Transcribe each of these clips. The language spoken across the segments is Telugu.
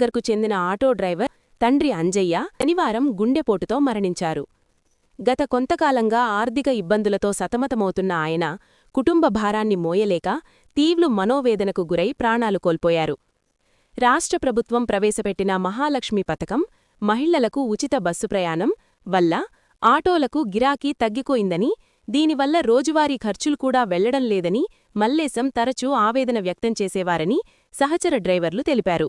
కరీంనగర్కు చెందిన ఆటో డ్రైవర్ తండ్రి అంజయ్య శనివారం గుండెపోటుతో మరణించారు. గత కొంతకాలంగా ఆర్థిక ఇబ్బందులతో సతమతమవుతున్న ఆయన కుటుంబ భారాన్ని మోయలేక తీవ్ర మనోవేదనకు గురై ప్రాణాలు కోల్పోయారు. రాష్ట్ర ప్రభుత్వం ప్రవేశపెట్టిన మహాలక్ష్మి పథకం, మహిళలకు ఉచిత బస్సు ప్రయాణం వల్ల ఆటోలకు గిరాకీ తగ్గిపోయిందని, దీనివల్ల రోజువారీ ఖర్చులు కూడా వెళ్లడం లేదని మల్లేశం తరచూ ఆవేదన వ్యక్తం చేసేవారని సహచర డ్రైవర్లు తెలిపారు.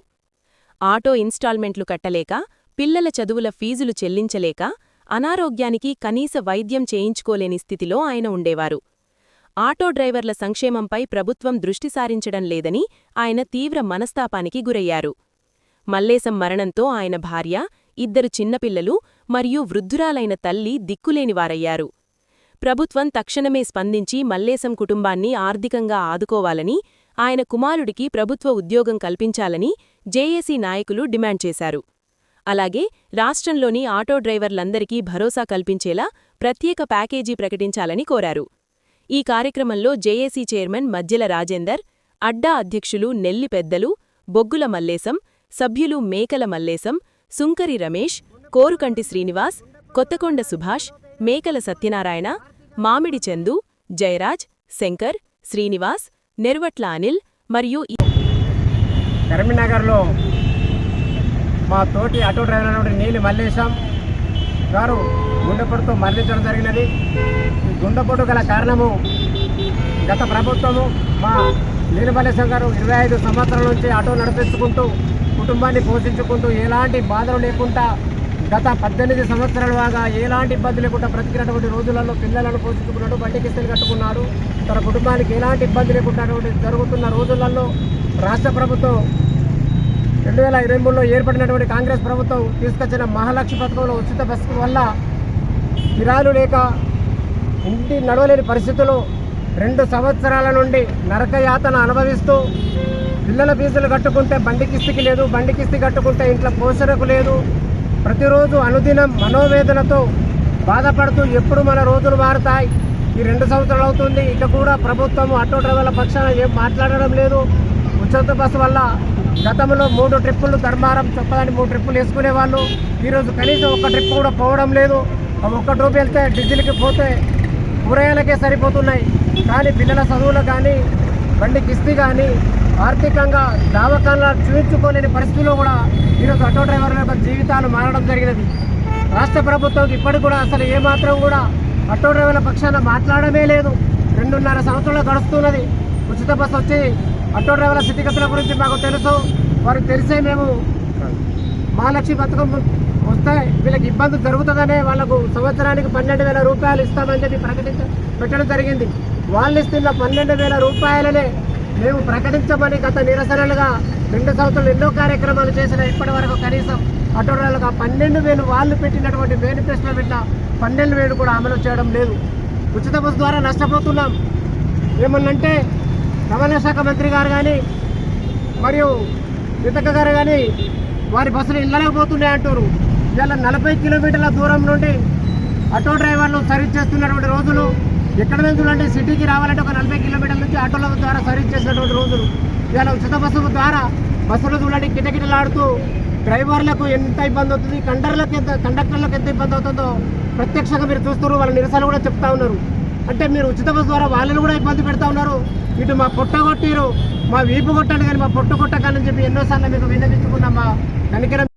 ఆటో ఇన్స్టాల్మెంట్లు కట్టలేక, పిల్లల చదువుల ఫీజులు చెల్లించలేక, అనారోగ్యానికి కనీస వైద్యం చేయించుకోలేని స్థితిలో ఆయన ఉండేవారు. ఆటో డ్రైవర్ల సంక్షేమంపై ప్రభుత్వం దృష్టి సారించడం లేదని ఆయన తీవ్ర మనస్తాపానికి గురయ్యారు. మల్లేశం మరణంతో ఆయన భార్య, 2 చిన్నపిల్లలు మరియు వృద్ధురాలైన తల్లి దిక్కులేనివారయ్యారు. ప్రభుత్వం తక్షణమే స్పందించి మల్లేశం కుటుంబాన్ని ఆర్థికంగా ఆదుకోవాలని, ఆయన కుమారుడికి ప్రభుత్వ ఉద్యోగం కల్పించాలని జేఏసీ నాయకులు డిమాండ్ చేశారు. అలాగే రాష్ట్రంలోని ఆటో డ్రైవర్లందరికీ భరోసా కల్పించేలా ప్రత్యేక ప్యాకేజీ ప్రకటించాలని కోరారు. ఈ కార్యక్రమంలో జేఏసీ చైర్మన్ మధ్యల రాజేందర్, అడ్డా అధ్యక్షులు నెల్లి పెద్దలు, బొగ్గుల మల్లేశం, సభ్యులు మేకల మల్లేశం, సుంకరి రమేష్, కోరుకంటి శ్రీనివాస్, కొత్తకొండ సుభాష్, మేకల సత్యనారాయణ, మామిడి చందు, జయరాజ్, శంకర్, శ్రీనివాస్, నెర్వట్ల అనిల్ మరియు కరీంనగర్లో మా తోటి ఆటో డ్రైవర్ అయినటువంటి నీలి మల్లేశం గారు గుండెపోటుతో మరణించడం జరిగినది. ఈ గుండెపోటు గల కారణము గత ప్రభుత్వము మా నీలి మల్లేశం గారు 25 సంవత్సరాల నుంచి ఆటో నడిపించుకుంటూ కుటుంబాన్ని పోషించుకుంటూ ఎలాంటి బాధలు లేకుండా గత 18 సంవత్సరాలుగా ఎలాంటి ఇబ్బంది లేకుండా బ్రతికినటువంటి రోజులలో పిల్లలను పోషించుకున్నాడు, బండి కిస్తులు కట్టుకున్నాడు. తన కుటుంబానికి ఎలాంటి ఇబ్బంది లేకుండా జరుగుతున్న రోజులలో రాష్ట్ర ప్రభుత్వం 2023లో ఏర్పడినటువంటి కాంగ్రెస్ ప్రభుత్వం తీసుకొచ్చిన మహాలక్ష్మి పథకంలో ఉచిత బస్సు వల్ల కిరాలు లేక ఇంటి నడవలేని పరిస్థితులు 2 సంవత్సరాల నుండి నరకయాతన అనుభవిస్తూ పిల్లల ఫీజులు కట్టుకుంటే బండి కిస్తుకి లేదు, బండి కిస్తీ కట్టుకుంటే ఇంట్లో పోషణకు లేదు. ప్రతిరోజు అనుదినం మనోవేదనతో బాధపడుతూ ఎప్పుడు మన రోజులు మారుతాయి, ఈ 2 సంవత్సరాలు అవుతుంది, ఇక కూడా ప్రభుత్వం ఆటో డ్రైవర్ల పక్షాన ఏం మాట్లాడడం లేదు. ఉచిత బస్సు వల్ల గతంలో 3 ట్రిప్పులు ధర్మారం చొప్పదని 3 ట్రిప్పులు వేసుకునేవాళ్ళు. ఈరోజు కనీసం 1 ట్రిప్ కూడా పోవడం లేదు. ఒక్క ట్రిప్ వెళ్తే డీజిల్కి పోతే కూరగాయలకే సరిపోతున్నాయి. కానీ పిల్లల చదువులు కానీ, బండి కిస్తీ కానీ, ఆర్థికంగా దావకాలను చూపించుకోలేని పరిస్థితుల్లో కూడా ఈరోజు ఆటో డ్రైవర్ల యొక్క జీవితాలు మారడం జరిగినది. రాష్ట్ర ప్రభుత్వం ఇప్పటికి కూడా అసలు ఏమాత్రం కూడా ఆటో డ్రైవర్ల పక్షాన మాట్లాడమే లేదు. 2.5 సంవత్సరాలు గడుస్తున్నది. ఉచిత బస్సు వచ్చి ఆటో డ్రైవర్ల స్థితిగతుల గురించి మాకు తెలుసు. వారికి తెలిసే మేము మహాలక్ష్మి పథకం వస్తే వీళ్ళకి ఇబ్బంది జరుగుతుందనే వాళ్ళకు సంవత్సరానికి 12,000 రూపాయలు ఇస్తామని చెప్పి పెట్టడం జరిగింది. వాళ్ళు ఇస్తున్న 12,000 రూపాయలనే మేము ప్రకటించమని గత నిరసనలుగా 2 సంవత్సరాలు ఎన్నో కార్యక్రమాలు చేసిన ఇప్పటి వరకు కనీసం ఆటో డ్రైవర్లకు 12,000 వాళ్ళు పెట్టినటువంటి మేనిఫెస్టోలో పెట్టిన 12,000 కూడా అమలు చేయడం లేదు. ఉచిత బస్సు ద్వారా నష్టపోతున్నాం. ఏమన్నంటే రవాణా శాఖ మంత్రి గారు కానీ మరియు వితక గారు కానీ వారి బస్సులు ఇళ్ళలోకి పోతున్నాయి అంటారు. ఇవాళ 40 కిలోమీటర్ల దూరం నుండి ఆటో డ్రైవర్లు సర్వీస్ చేస్తున్నటువంటి రోజులు ఎక్కడ నుంచి చూడండి. సిటీకి రావాలంటే ఒక 40 కిలోమీటర్ల నుంచి ఆటోల ద్వారా సర్వీస్ చేసినటువంటి రోజులు. ఇవాళ ఉచిత బస్సు ద్వారా బస్సులు చూడండి కిటకిటలాడుతూ డ్రైవర్లకు ఎంత ఇబ్బంది అవుతుంది, కండక్టర్లకు ఎంత ఇబ్బంది అవుతుందో ప్రత్యక్షంగా మీరు చూస్తున్నారు. వాళ్ళ నిరసన కూడా చెప్తా ఉన్నారు. అంటే మీరు ఉచిత బస్సు ద్వారా వాళ్ళని కూడా ఇబ్బంది పెడతా ఉన్నారు. ఇటు మా పొట్ట కొట్టిరు, మా వీపు కొట్టండి కానీ మా పొట్టు కొట్టకాలని చెప్పి ఎన్నోసార్లు మీకు విన్నవించుకున్నాం. మా కనికరం